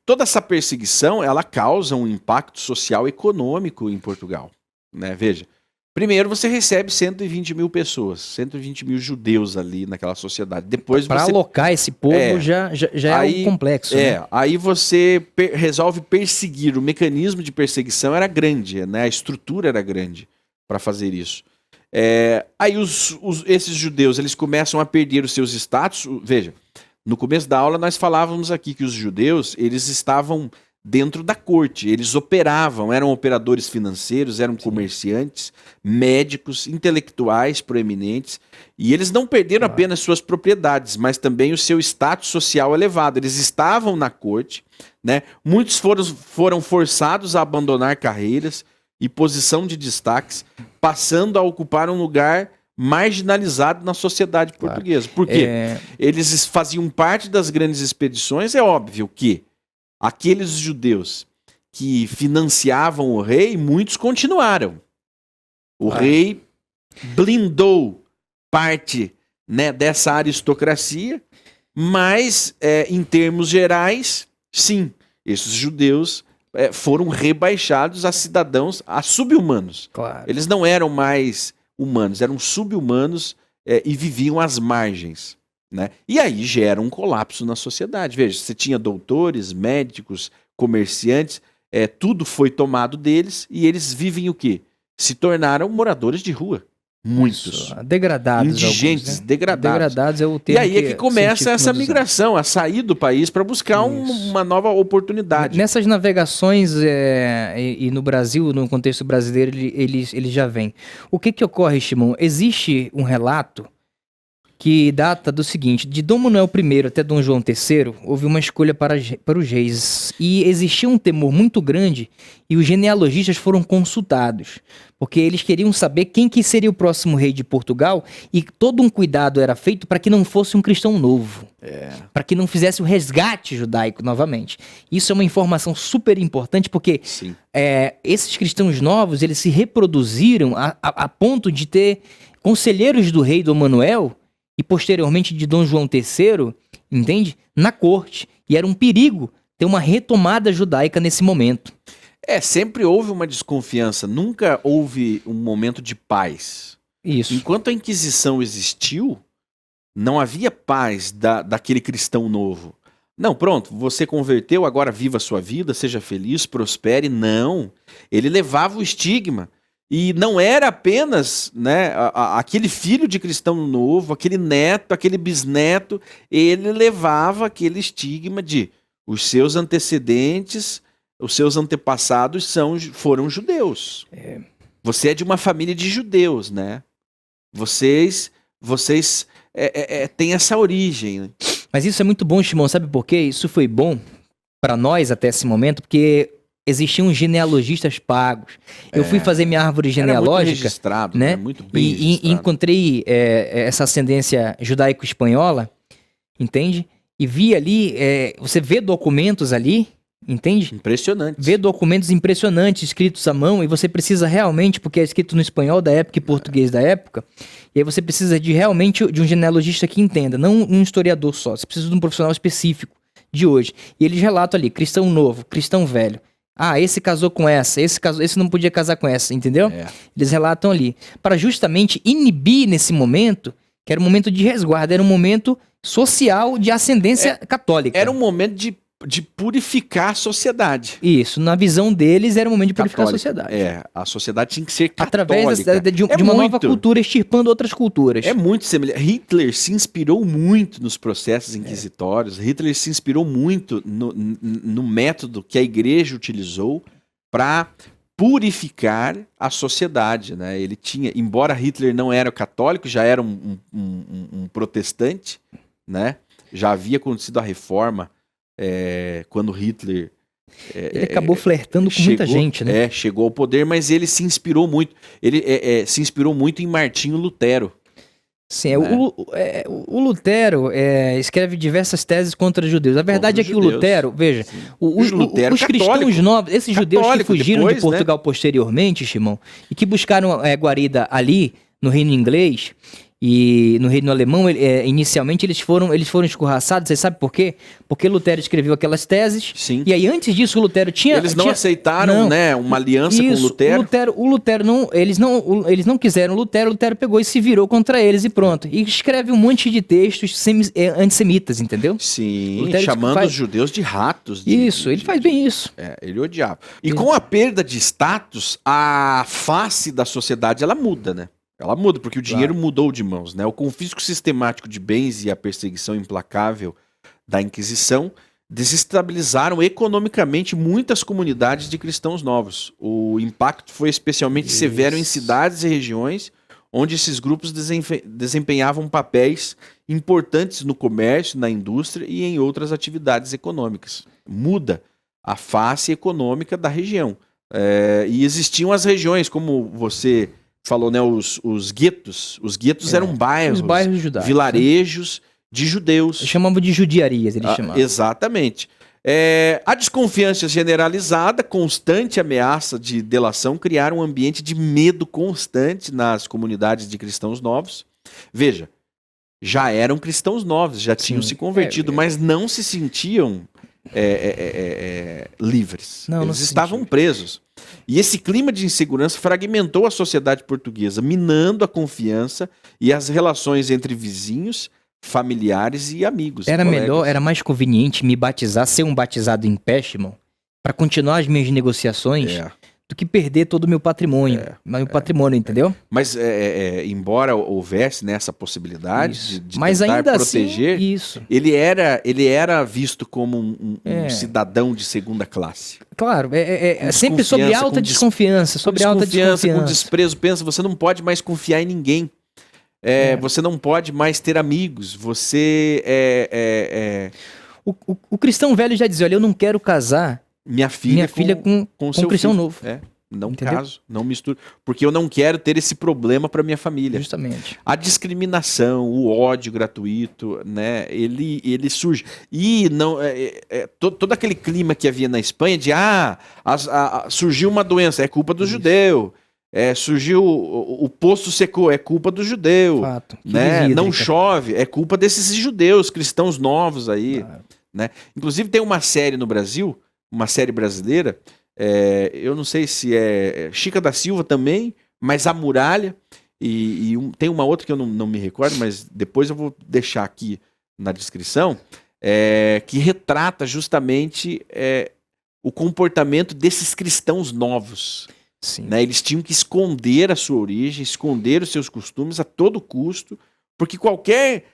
toda essa perseguição, ela causa um impacto social e econômico em Portugal, né? Veja, primeiro você recebe 120 mil pessoas, 120 mil judeus ali naquela sociedade. Depois Para você... alocar esse povo já é algo complexo. Né? Aí você resolve perseguir. O mecanismo de perseguição era grande, né? A estrutura era grande para fazer isso. Aí esses judeus eles começam a perder os seus status. Veja, no começo da aula nós falávamos aqui que os judeus eles estavam dentro da corte, eles operavam, eram operadores financeiros, eram comerciantes, médicos, intelectuais proeminentes, e eles não perderam apenas suas propriedades, mas também o seu status social elevado. Eles estavam na corte, né? Muitos foram forçados a abandonar carreiras e posição de destaques, passando a ocupar um lugar marginalizado na sociedade portuguesa. Por quê? Eles faziam parte das grandes expedições, é óbvio que aqueles judeus que financiavam o rei, muitos continuaram. O rei blindou parte, né, dessa aristocracia, mas em termos gerais, sim, esses judeus foram rebaixados a cidadãos, a sub-humanos. Claro. Eles não eram mais humanos, eram sub-humanos e viviam às margens. Né? E aí gera um colapso na sociedade. Veja, você tinha doutores, médicos, comerciantes, tudo foi tomado deles e eles vivem o quê? Se tornaram moradores de rua. Muitos. Degradados. Indigentes, alguns, né? degradados. Degradados é o termo. E aí é que começa essa migração, a sair do país para buscar uma nova oportunidade. Nessas navegações e no Brasil, no contexto brasileiro, ele já vem. O que ocorre, Shimon? Existe um relato que data do seguinte: de Dom Manuel I até Dom João III, houve uma escolha para os reis. E existia um temor muito grande e os genealogistas foram consultados, porque eles queriam saber quem que seria o próximo rei de Portugal, e todo um cuidado era feito para que não fosse um cristão novo, para que não fizesse o resgate judaico novamente. Isso é uma informação super importante, porque esses cristãos novos, eles se reproduziram a ponto de ter conselheiros do rei Dom Manuel e posteriormente de Dom João III, entende? Na corte. E era um perigo ter uma retomada judaica nesse momento. Sempre houve uma desconfiança, nunca houve um momento de paz. Isso. Enquanto a Inquisição existiu, não havia paz daquele cristão novo. Não, pronto, você converteu, agora viva a sua vida, seja feliz, prospere. Não, ele levava o estigma. E não era apenas, né, aquele filho de cristão novo, aquele neto, aquele bisneto, ele levava aquele estigma de os seus antecedentes, os seus antepassados foram judeus. Você é de uma família de judeus, né? Vocês têm essa origem. Né? Mas isso é muito bom, Shimon, sabe por quê? Isso foi bom para nós até esse momento, porque existiam genealogistas pagos. Eu fui fazer minha árvore genealógica, era muito registrado, né? Muito bem e registrado. Encontrei essa ascendência judaico-espanhola, entende? E vi ali, você vê documentos ali, entende? Impressionante. Vê documentos impressionantes escritos à mão, e você precisa realmente, porque é escrito no espanhol da época e português da época, e aí você precisa realmente de um genealogista que entenda, não um historiador só. Você precisa de um profissional específico de hoje. E eles relatam ali, cristão novo, cristão velho. Ah, esse casou com essa, esse não podia casar com essa, entendeu? Eles relatam ali. Para justamente inibir nesse momento, que era um momento de resguardo, era um momento social de ascendência católica. Era um momento de purificar a sociedade. Isso, na visão deles era um momento de purificar a sociedade. A sociedade tinha que ser católica. Através de uma nova cultura, extirpando outras culturas. É muito semelhante. Hitler se inspirou muito nos processos inquisitórios. Hitler se inspirou muito no método que a igreja utilizou para purificar a sociedade, né? Ele tinha, embora Hitler não era católico, já era um protestante, né? Já havia acontecido a reforma quando Hitler ele acabou flertando com muita gente, né? Chegou ao poder, mas ele se inspirou muito. Ele se inspirou muito em Martinho Lutero. Sim, o Lutero escreve diversas teses contra os judeus. A verdade é que o Lutero, veja, os cristãos novos, esses judeus que fugiram de Portugal posteriormente, Shimon, e que buscaram guarida ali, no reino inglês, E no reino alemão, inicialmente, eles foram escorraçados. Você sabe por quê? Porque Lutero escreveu aquelas teses. Sim. E aí, antes disso, o Lutero tinha... Eles não aceitaram, né, uma aliança com o Lutero. O Lutero não... Eles não quiseram Lutero pegou e se virou contra eles e pronto. E escreve um monte de textos antissemitas, entendeu? Sim, Lutero chamando os judeus de ratos. Ele faz bem isso. Ele odiava. E com a perda de status, a face da sociedade, ela muda, né? Ela muda, porque o dinheiro mudou de mãos, né? O confisco sistemático de bens e a perseguição implacável da Inquisição desestabilizaram economicamente muitas comunidades de cristãos novos. O impacto foi especialmente severo em cidades e regiões onde esses grupos desempenhavam papéis importantes no comércio, na indústria e em outras atividades econômicas. Muda a face econômica da região. E existiam as regiões, como você falou, né, os guetos. Os guetos eram bairros judaicos, vilarejos de judeus. Chamavam de judiarias, eles chamavam. Exatamente. A desconfiança generalizada, constante ameaça de delação criaram um ambiente de medo constante nas comunidades de cristãos novos. Veja, já eram cristãos novos, já tinham se convertido, mas não se sentiam livres. Eles estavam presos. E esse clima de insegurança fragmentou a sociedade portuguesa, minando a confiança e as relações entre vizinhos, familiares e amigos. Era mais conveniente me batizar, ser um batizado em empéstimo, para continuar as minhas negociações, do que perder todo o meu patrimônio. Meu patrimônio, entendeu? Mas, embora houvesse, né, essa possibilidade de mas tentar ainda proteger, assim, isso. Ele era visto como um cidadão de segunda classe. Claro, sempre sobre alta desconfiança. Sobre alta desconfiança. Com desprezo. Pensa, você não pode mais confiar em ninguém. Você não pode mais ter amigos. Você O cristão velho já dizia, olha, eu não quero casar minha filha com um cristão novo. Não caso, não misturo. Porque eu não quero ter esse problema para minha família. Justamente. A discriminação, o ódio gratuito, né? Ele surge. E não, todo aquele clima que havia na Espanha de surgiu uma doença, é culpa do judeu. Surgiu o poço secou, é culpa do judeu. Fato. Né? Não chove, é culpa desses judeus, cristãos novos aí. Claro. Né? Inclusive tem uma série no Brasil, uma série brasileira. Eu não sei se é Chica da Silva também, mas A Muralha, tem uma outra que eu não me recordo, mas depois eu vou deixar aqui na descrição, que retrata justamente o comportamento desses cristãos novos. Sim. Né? Eles tinham que esconder a sua origem, esconder os seus costumes a todo custo, porque qualquer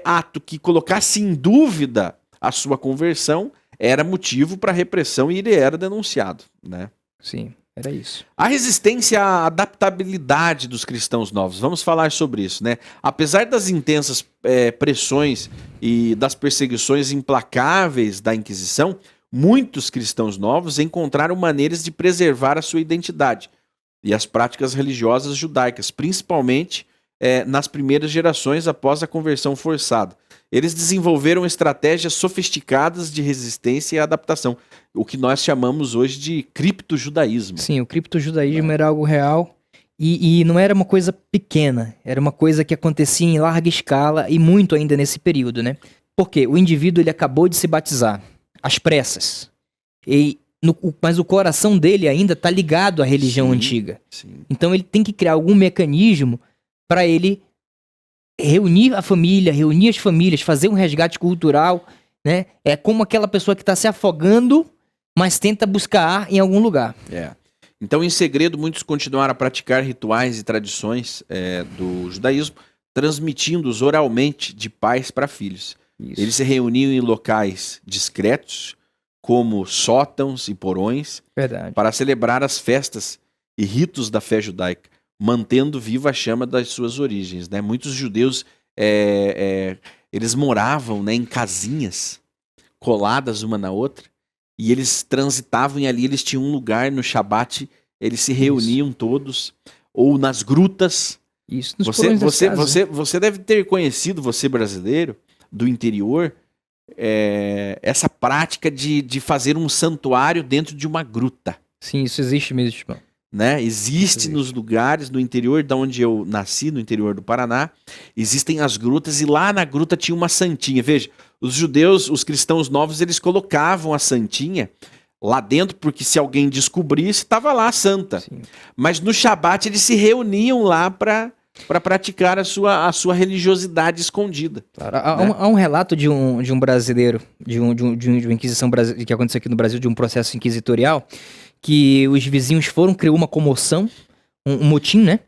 ato que colocasse em dúvida a sua conversão era motivo para repressão e ele era denunciado, né? Sim, era isso. A resistência à adaptabilidade dos cristãos novos, vamos falar sobre isso, né? Apesar das intensas pressões e das perseguições implacáveis da Inquisição, muitos cristãos novos encontraram maneiras de preservar a sua identidade e as práticas religiosas judaicas, principalmente nas primeiras gerações após a conversão forçada. Eles desenvolveram estratégias sofisticadas de resistência e adaptação, o que nós chamamos hoje de criptojudaísmo. Sim, o criptojudaísmo era algo real e não era uma coisa pequena, era uma coisa que acontecia em larga escala e muito ainda nesse período, né? Porque o indivíduo ele acabou de se batizar, às pressas, mas o coração dele ainda está ligado à religião antiga. Sim. Então ele tem que criar algum mecanismo para ele reunir a família, reunir as famílias, fazer um resgate cultural, né? É como aquela pessoa que está se afogando, mas tenta buscar ar em algum lugar. Então, em segredo, muitos continuaram a praticar rituais e tradições do judaísmo, transmitindo-os oralmente de pais para filhos. Isso. Eles se reuniam em locais discretos, como sótãos e porões, para celebrar as festas e ritos da fé judaica, mantendo viva a chama das suas origens, né? Muitos judeus, eles moravam, né, em casinhas coladas uma na outra, e eles transitavam e ali eles tinham um lugar no Shabat, eles se reuniam todos, ou nas grutas. Isso, nos você deve ter conhecido, você brasileiro, do interior, essa prática de fazer um santuário dentro de uma gruta. Sim, isso existe mesmo, né? Existe nos lugares, no interior da onde eu nasci, no interior do Paraná, existem as grutas e lá na gruta tinha uma santinha. Veja, os judeus, os cristãos novos, eles colocavam a santinha lá dentro, porque se alguém descobrisse, estava lá a santa. Sim. Mas no Shabat eles se reuniam lá para praticar a sua religiosidade escondida. Claro. Há um relato de um brasileiro, de uma inquisição que aconteceu aqui no Brasil, de um processo inquisitorial, que os vizinhos criou uma comoção, um motim, né?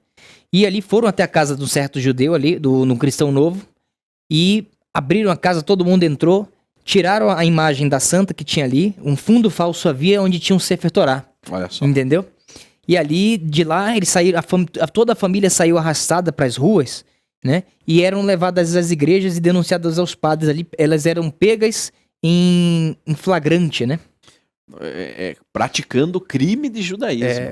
E ali foram até a casa de um certo judeu ali, no cristão novo, e abriram a casa, todo mundo entrou, tiraram a imagem da santa que tinha ali, um fundo falso havia onde tinha um Sefer Torá. Olha só. Entendeu? E ali, de lá, eles saíram, toda a família saiu arrastada para as ruas, né? E eram levadas às igrejas e denunciadas aos padres ali. Elas eram pegas em flagrante, né? Praticando o crime de judaísmo.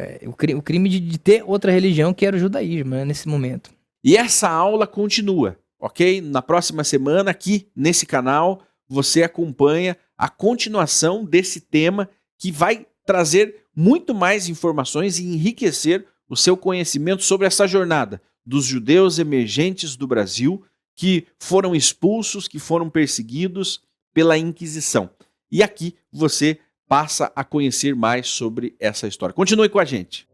O crime de ter outra religião que era o judaísmo, né, nesse momento. E essa aula continua, ok? Na próxima semana, aqui nesse canal, você acompanha a continuação desse tema que vai trazer muito mais informações e enriquecer o seu conhecimento sobre essa jornada dos judeus emergentes do Brasil que foram expulsos, que foram perseguidos pela Inquisição. E aqui você passa a conhecer mais sobre essa história. Continue com a gente.